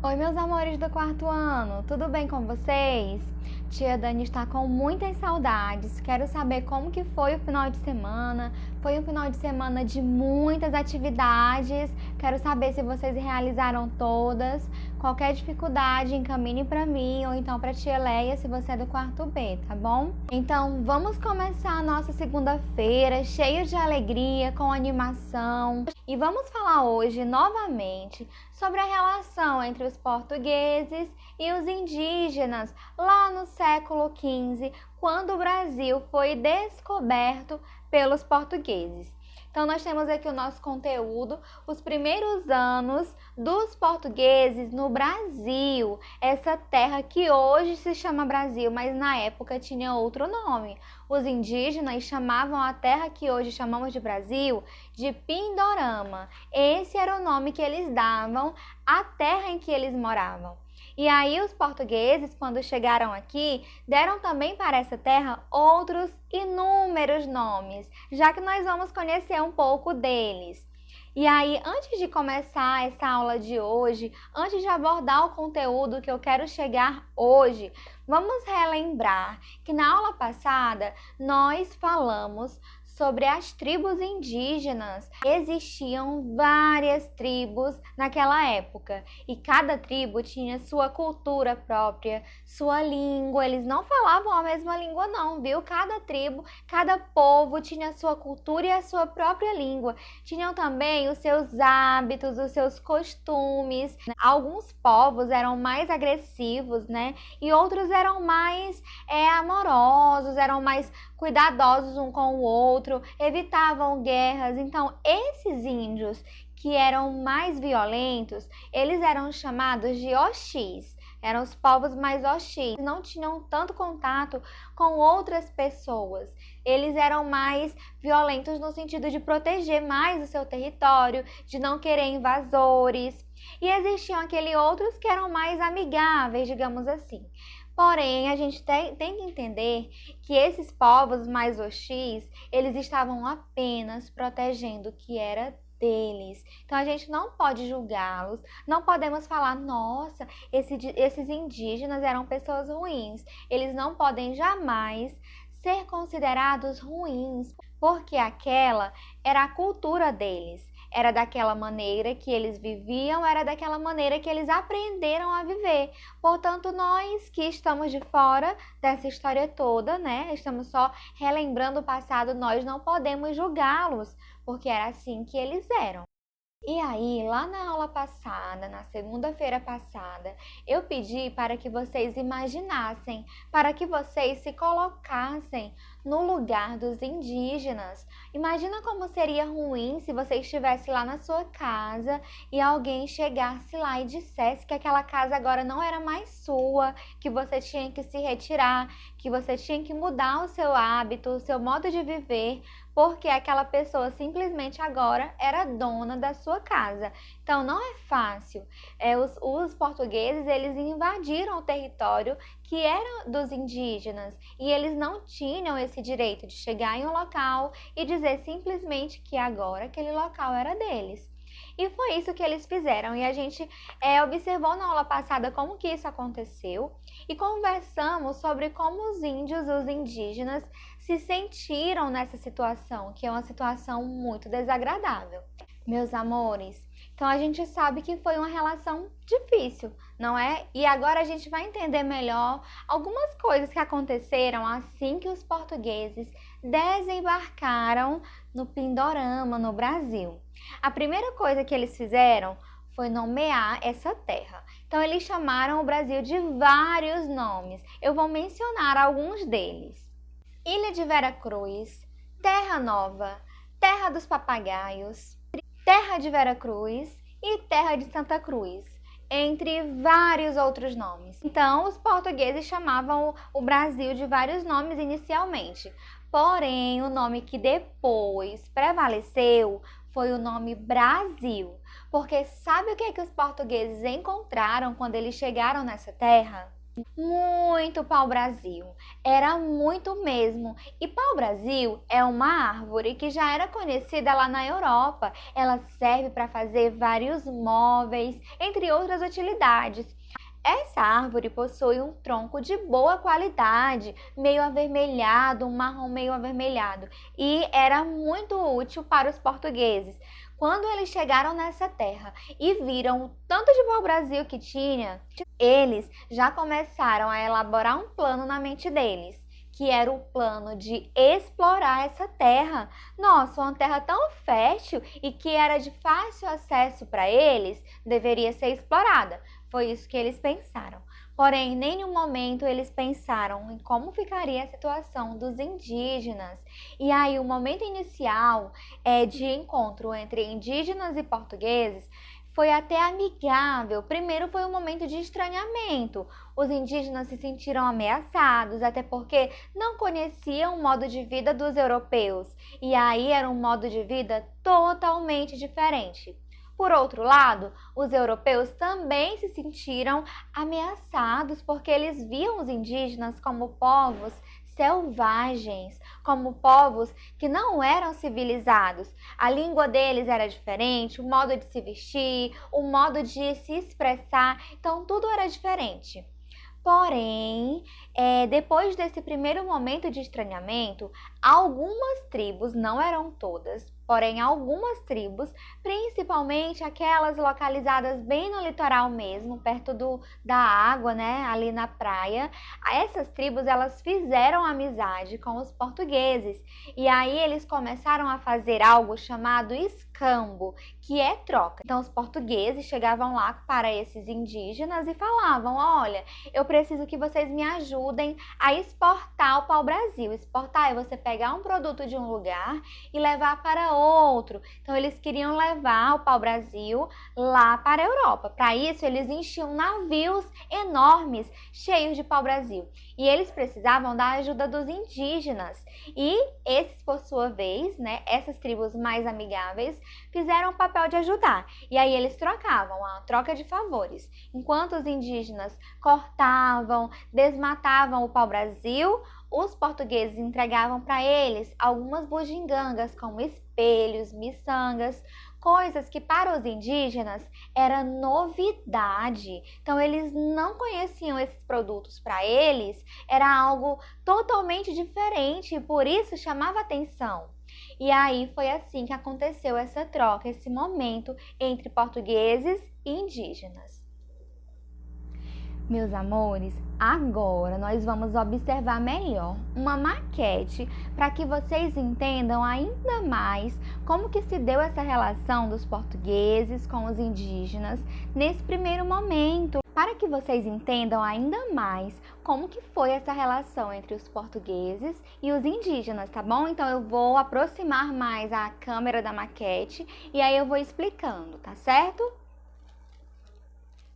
Oi, meus amores do quarto ano, tudo bem com vocês? Tia Dani está com muitas saudades. Quero saber como que foi o final de semana. Foi um final de semana de muitas atividades. Quero saber se vocês realizaram todas. Qualquer dificuldade, encaminhe para mim ou então para tia Leia, se você é do quarto B, tá bom? Então, vamos começar a nossa segunda-feira cheio de alegria, com animação. E vamos falar hoje novamente sobre a relação entre os portugueses e os indígenas lá no século XV, quando o Brasil foi descoberto pelos portugueses. Então, nós temos aqui o nosso conteúdo, os primeiros anos dos portugueses no Brasil, essa terra que hoje se chama Brasil, mas na época tinha outro nome. Os indígenas chamavam a terra que hoje chamamos de Brasil de Pindorama. Esse era o nome que eles davam à terra em que eles moravam. E aí os portugueses, quando chegaram aqui, deram também para essa terra outros inúmeros nomes, já que nós vamos conhecer um pouco deles. E aí, antes de começar essa aula de hoje, antes de abordar o conteúdo que eu quero chegar hoje, vamos relembrar que na aula passada nós falamos sobre as tribos indígenas. Existiam várias tribos naquela época e cada tribo tinha sua cultura própria, sua língua. Eles não falavam a mesma língua não, viu? Cada tribo, cada povo tinha sua cultura e a sua própria língua. Tinham também os seus hábitos, os seus costumes. Alguns povos eram mais agressivos, né? E outros eram mais amorosos, eram mais cuidadosos um com o outro, evitavam guerras. Então, esses índios que eram mais violentos, eles eram chamados de Oxis. Eram os povos mais hostis, não tinham tanto contato com outras pessoas. Eles eram mais violentos no sentido de proteger mais o seu território, de não querer invasores. E existiam aqueles outros que eram mais amigáveis, digamos assim. Porém, a gente tem que entender que esses povos mais hostis, eles estavam apenas protegendo o que era deles. Então, a gente não pode julgá-los, não podemos falar, nossa, esses indígenas eram pessoas ruins. Eles não podem jamais ser considerados ruins, porque aquela era a cultura deles. Era daquela maneira que eles viviam, era daquela maneira que eles aprenderam a viver. Portanto, nós que estamos de fora dessa história toda, né? Estamos só relembrando o passado, nós não podemos julgá-los, porque era assim que eles eram. E aí, lá na aula passada, na segunda-feira passada, eu pedi para que vocês imaginassem, para que vocês se colocassem no lugar dos indígenas. Imagina como seria ruim se você estivesse lá na sua casa e alguém chegasse lá e dissesse que aquela casa agora não era mais sua, que você tinha que se retirar, que você tinha que mudar o seu hábito, o seu modo de viver, porque aquela pessoa simplesmente agora era dona da sua casa. Então, não é fácil. Os portugueses, eles invadiram o território que era dos indígenas e eles não tinham esse direito de chegar em um local e dizer simplesmente que agora aquele local era deles. E foi isso que eles fizeram. E a gente observou na aula passada como que isso aconteceu e conversamos sobre como os índios, os indígenas, se sentiram nessa situação, que é uma situação muito desagradável. Meus amores, então a gente sabe que foi uma relação difícil, não é? E agora a gente vai entender melhor algumas coisas que aconteceram assim que os portugueses desembarcaram no Pindorama, no Brasil. A primeira coisa que eles fizeram foi nomear essa terra. Então, eles chamaram o Brasil de vários nomes. Eu vou mencionar alguns deles. Ilha de Veracruz, Terra Nova, Terra dos Papagaios, Terra de Veracruz e Terra de Santa Cruz, entre vários outros nomes. Então, os portugueses chamavam o Brasil de vários nomes inicialmente. Porém, o nome que depois prevaleceu foi o nome Brasil, porque sabe o que os portugueses encontraram quando eles chegaram nessa terra? Muito pau-brasil, era muito mesmo. E pau-brasil é uma árvore que já era conhecida lá na Europa. Ela serve para fazer vários móveis, entre outras utilidades. Essa árvore possui um tronco de boa qualidade, meio avermelhado, um marrom meio avermelhado, e era muito útil para os portugueses. Quando eles chegaram nessa terra e viram o tanto de pau-brasil que tinha, eles já começaram a elaborar um plano na mente deles, que era o plano de explorar essa terra. Nossa, uma terra tão fértil e que era de fácil acesso para eles, deveria ser explorada. Foi isso que eles pensaram. Porém, em nenhum momento eles pensaram em como ficaria a situação dos indígenas. E aí, o momento inicial de encontro entre indígenas e portugueses foi até amigável. Primeiro foi um momento de estranhamento. Os indígenas se sentiram ameaçados, até porque não conheciam o modo de vida dos europeus. E aí era um modo de vida totalmente diferente. Por outro lado, os europeus também se sentiram ameaçados porque eles viam os indígenas como povos selvagens, como povos que não eram civilizados. A língua deles era diferente, o modo de se vestir, o modo de se expressar, então tudo era diferente. Porém, depois desse primeiro momento de estranhamento, algumas tribos, não eram todas, porém algumas tribos, principalmente aquelas localizadas bem no litoral mesmo, perto da água, né, ali na praia, essas tribos elas fizeram amizade com os portugueses e aí eles começaram a fazer algo chamado escambo, que é troca. Então os portugueses chegavam lá para esses indígenas e falavam: olha, eu preciso que vocês me ajudem a exportar o pau-brasil. Exportar é você pegar um produto de um lugar e levar para outro. Então eles queriam levar o pau-brasil lá para a Europa. Para isso eles enchiam navios enormes cheios de pau-brasil. E eles precisavam da ajuda dos indígenas. E esses, por sua vez, né, essas tribos mais amigáveis, fizeram o papel de ajudar. E aí eles trocavam, a troca de favores. Enquanto os indígenas cortavam, desmatavam o pau-brasil, os portugueses entregavam para eles algumas bugigangas, como espelhos, miçangas, coisas que para os indígenas era novidade. Então eles não conheciam esses produtos. Para eles era algo totalmente diferente e por isso chamava atenção. E aí foi assim que aconteceu essa troca, esse momento entre portugueses e indígenas. Meus amores, agora nós vamos observar melhor uma maquete para que vocês entendam ainda mais como que se deu essa relação dos portugueses com os indígenas nesse primeiro momento. Para que vocês entendam ainda mais como que foi essa relação entre os portugueses e os indígenas, tá bom? Então eu vou aproximar mais a câmera da maquete e aí eu vou explicando, tá certo?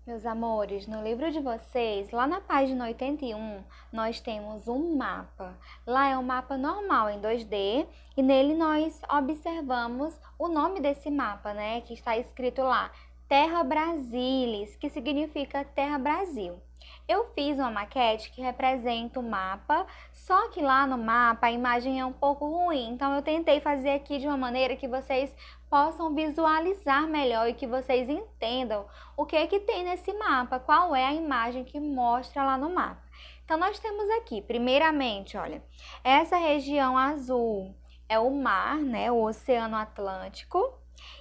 Meus amores, no livro de vocês, lá na página 81, nós temos um mapa. Lá é um mapa normal em 2D e nele nós observamos o nome desse mapa, né? Que está escrito lá, Terra Brasilis, que significa Terra Brasil. Eu fiz uma maquete que representa o mapa, só que lá no mapa a imagem é um pouco ruim, então eu tentei fazer aqui de uma maneira que vocês possam visualizar melhor e que vocês entendam o que é que tem nesse mapa, qual é a imagem que mostra lá no mapa. Então nós temos aqui, primeiramente, olha, essa região azul é o mar, né, o Oceano Atlântico.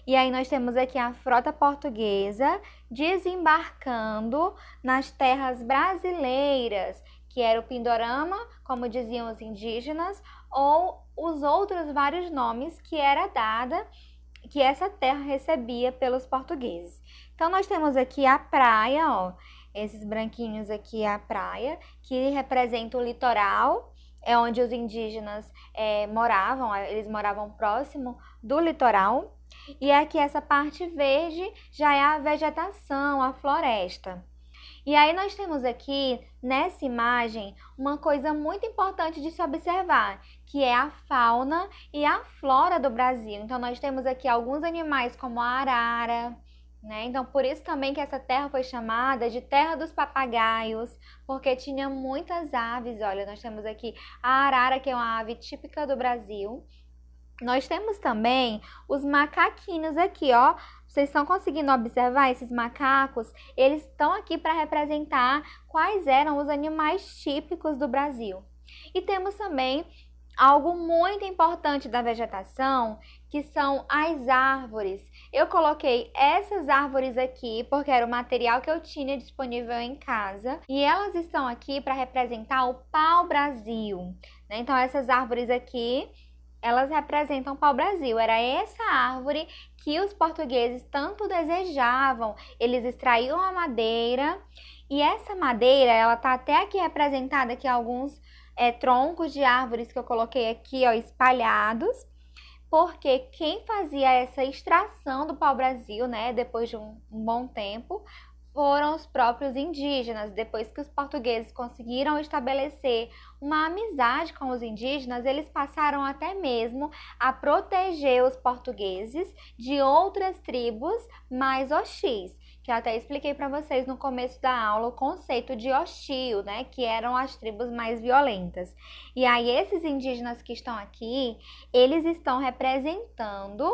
E aí nós temos aqui a frota portuguesa desembarcando nas terras brasileiras, que era o Pindorama, como diziam os indígenas, ou os outros vários nomes que era dada, que essa terra recebia pelos portugueses. Então nós temos aqui a praia, ó, esses branquinhos aqui é a praia, que representa o litoral, é onde os indígenas moravam, eles moravam próximo do litoral. E aqui essa parte verde já é a vegetação, a floresta. E aí nós temos aqui, nessa imagem, uma coisa muito importante de se observar, que é a fauna e a flora do Brasil. Então nós temos aqui alguns animais como a arara, né? Então, por isso também que essa terra foi chamada de Terra dos Papagaios, porque tinha muitas aves. Olha, nós temos aqui a arara, que é uma ave típica do Brasil. Nós temos também os macaquinhos aqui, ó. Vocês estão conseguindo observar esses macacos? Eles estão aqui para representar quais eram os animais típicos do Brasil. E temos também algo muito importante da vegetação, que são as árvores. Eu coloquei essas árvores aqui porque era o material que eu tinha disponível em casa, e elas estão aqui para representar o pau-brasil, né? Então essas árvores aqui, elas representam o pau-brasil. Era essa árvore que os portugueses tanto desejavam. Eles extraíam a madeira, e essa madeira, ela tá até aqui representada, aqui alguns troncos de árvores que eu coloquei aqui, ó, espalhados, porque quem fazia essa extração do pau-brasil, né, depois de um bom tempo, foram os próprios indígenas. Depois que os portugueses conseguiram estabelecer uma amizade com os indígenas, eles passaram até mesmo a proteger os portugueses de outras tribos mais hostis, que eu até expliquei para vocês no começo da aula o conceito de hostil, né, que eram as tribos mais violentas. E aí esses indígenas que estão aqui, eles estão representando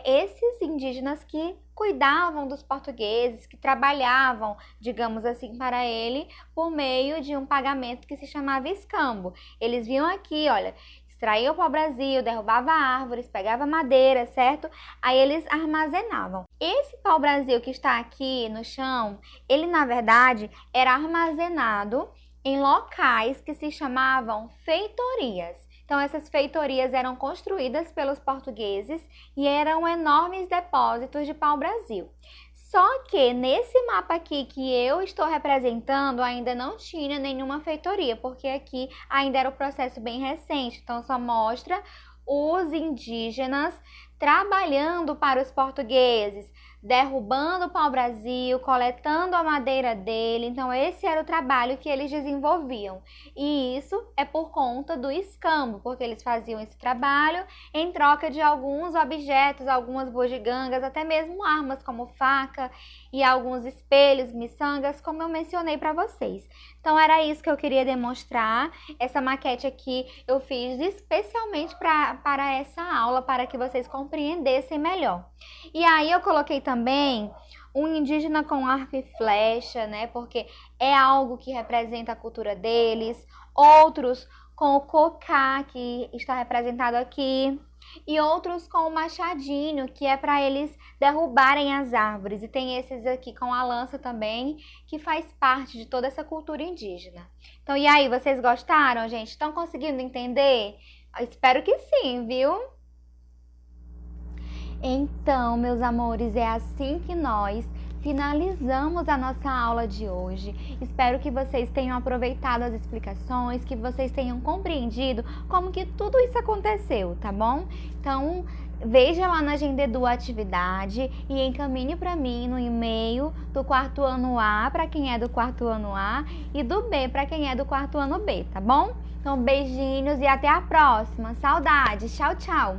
esses indígenas que cuidavam dos portugueses, que trabalhavam, digamos assim, para ele por meio de um pagamento que se chamava escambo. Eles vinham aqui, olha, extraíam o pau-brasil, derrubava árvores, pegava madeira, certo? Aí eles armazenavam. Esse pau-brasil que está aqui no chão, ele na verdade era armazenado em locais que se chamavam feitorias. Então essas feitorias eram construídas pelos portugueses e eram enormes depósitos de pau-brasil. Só que nesse mapa aqui que eu estou representando ainda não tinha nenhuma feitoria, porque aqui ainda era o processo bem recente, então só mostra os indígenas trabalhando para os portugueses, derrubando o pau-brasil, coletando a madeira dele. Então esse era o trabalho que eles desenvolviam, e isso é por conta do escambo, porque eles faziam esse trabalho em troca de alguns objetos, algumas bugigangas, até mesmo armas como faca e alguns espelhos, miçangas, como eu mencionei para vocês. Então era isso que eu queria demonstrar. Essa maquete aqui eu fiz especialmente para essa aula, para que vocês compreendessem melhor. E aí eu coloquei também um indígena com arco e flecha, né? Porque é algo que representa a cultura deles. Outros com o cocá, que está representado aqui. E outros com o machadinho, que é para eles derrubarem as árvores. E tem esses aqui com a lança também, que faz parte de toda essa cultura indígena. Então, e aí, vocês gostaram, gente? Estão conseguindo entender? Eu espero que sim, viu? Então, meus amores, é assim que nós finalizamos a nossa aula de hoje. Espero que vocês tenham aproveitado as explicações, que vocês tenham compreendido como que tudo isso aconteceu, tá bom? Então, veja lá na Agenda Edu a atividade e encaminhe para mim no e-mail do quarto ano A para quem é do quarto ano A e do B para quem é do quarto ano B, tá bom? Então, beijinhos e até a próxima. Saudades. Tchau, tchau.